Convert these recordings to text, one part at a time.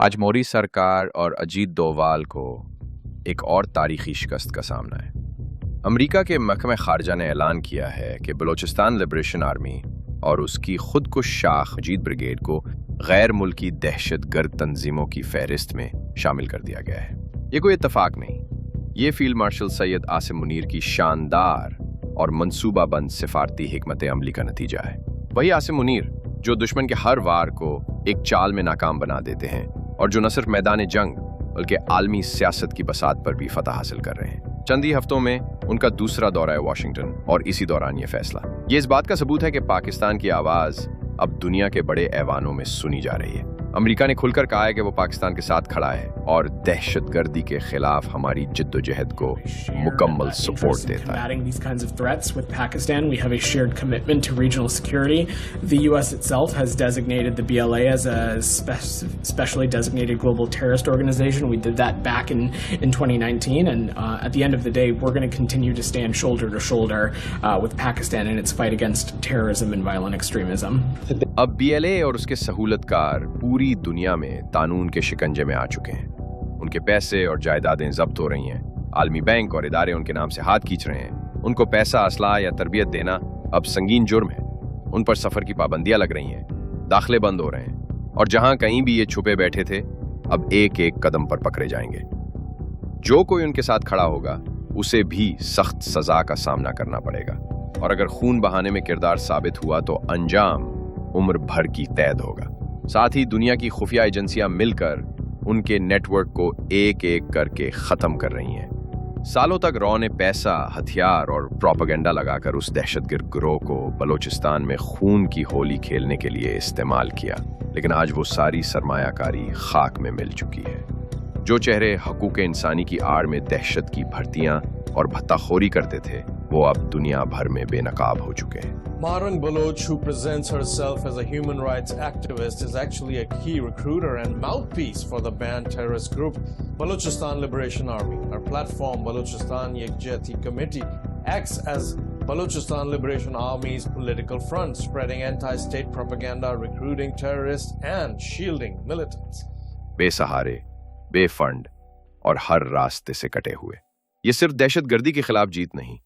आज मोदी सरकार और अजीत डोवाल को एक और तारीखी शिकस्त का सामना है। अमेरिका के महकमे खारजा ने ऐलान किया है कि बलूचिस्तान लिबरेशन आर्मी और उसकी खुदकुश शाख अजीत ब्रिगेड को गैर मुल्की दहशतगर्द तंजीमों की फहरिस्त में शामिल कर दिया गया है। ये कोई इत्तफाक नहीं, ये फील्ड मार्शल सैयद आसिम मुनीर की शानदार और मंसूबाबंद सिफारती हिकमत अमली का नतीजा है। वही आसिम मुनीर जो दुश्मन के हर वार को एक चाल में नाकाम बना देते हैं और जो न सिर्फ मैदान जंग बल्कि आलमी सियासत की बसात पर भी फतह हासिल कर रहे हैं। चंद ही हफ्तों में उनका दूसरा दौरा है वाशिंगटन और इसी दौरान ये फैसला। ये इस बात का सबूत है कि पाकिस्तान की आवाज अब दुनिया के बड़े ऐवानों में सुनी जा रही है। अमेरिका ने खुलकर कहा है कि वो पाकिस्तान के साथ खड़ा है और दहशतगर्दी के खिलाफ हमारी जिद्दोजहद को मुकम्मल सपोर्ट देता है। These kinds of threats with Pakistan, we have a shared commitment to regional security. The U.S. itself has designated the BLA as a specially designated global terrorist organization. We did that back in 2019, and at the end of the day, we're going to continue to stand shoulder to shoulder with Pakistan in its fight against terrorism and violent extremism. अब BLA और उसके सहूलतकार पूरी दुनिया में कानून के शिकंजे में आ चुके हैं। उनके पैसे और जायदादें जब्त हो रही हैं। आलमी बैंक और इदारे उनके नाम से हाथ खींच रहे हैं। उनको पैसा, असलाह या तरबियत देना अब संगीन जुर्म है। उन पर सफर की पाबंदियां लग रही हैं, दाखिले बंद हो रहे हैं और जहां कहीं भी ये छुपे बैठे थे अब एक एक कदम पर पकड़े जाएंगे। जो कोई उनके साथ खड़ा होगा उसे भी सख्त सजा का सामना करना पड़ेगा और अगर खून बहाने में किरदार साबित हुआ तो अंजाम उम्र भर की कैद होगा। साथ ही दुनिया की खुफिया एजेंसियां मिलकर उनके नेटवर्क को एक एक करके खत्म कर रही हैं। सालों तक रॉ ने पैसा, हथियार और प्रोपेगेंडा लगाकर उस दहशतगर्द गिरोह को बलूचिस्तान में खून की होली खेलने के लिए इस्तेमाल किया, लेकिन आज वो सारी सरमायाकारी खाक में मिल चुकी है। जो चेहरे हकूक इंसानी की आड़ में दहशत की भर्तियां और भत्ताखोरी करते थे वो अब दुनिया भर में बेनकाब हो चुके हैं। Marang Baloch, who presents herself as a human rights activist, is actually a key recruiter and mouthpiece for the banned terrorist group Balochistan Liberation Army. Her platform, Balochistan Yekjehati Committee, acts as Balochistan Liberation Army's political front, spreading anti-state propaganda, recruiting terrorists, and shielding militants. बेसहारे, बेफंड और हर रास्ते से कटे हुए, ये सिर्फ दहशतगर्दी के खिलाफ जीत नहीं,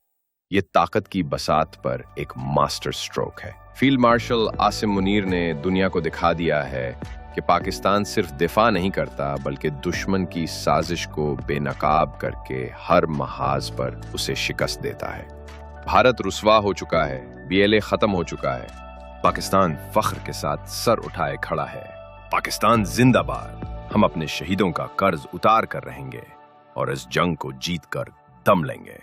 ये ताकत की बसात पर एक मास्टर स्ट्रोक है। फील्ड मार्शल आसिम मुनीर ने दुनिया को दिखा दिया है कि पाकिस्तान सिर्फ दिफा नहीं करता बल्कि दुश्मन की साजिश को बेनकाब करके हर महाज पर उसे शिकस्त देता है। भारत रुस्वा हो चुका है, BLA खत्म हो चुका है, पाकिस्तान फख्र के साथ सर उठाए खड़ा है। पाकिस्तान जिंदाबाद। हम अपने शहीदों का कर्ज उतार कर रहेंगे और इस जंग को जीत कर दम लेंगे।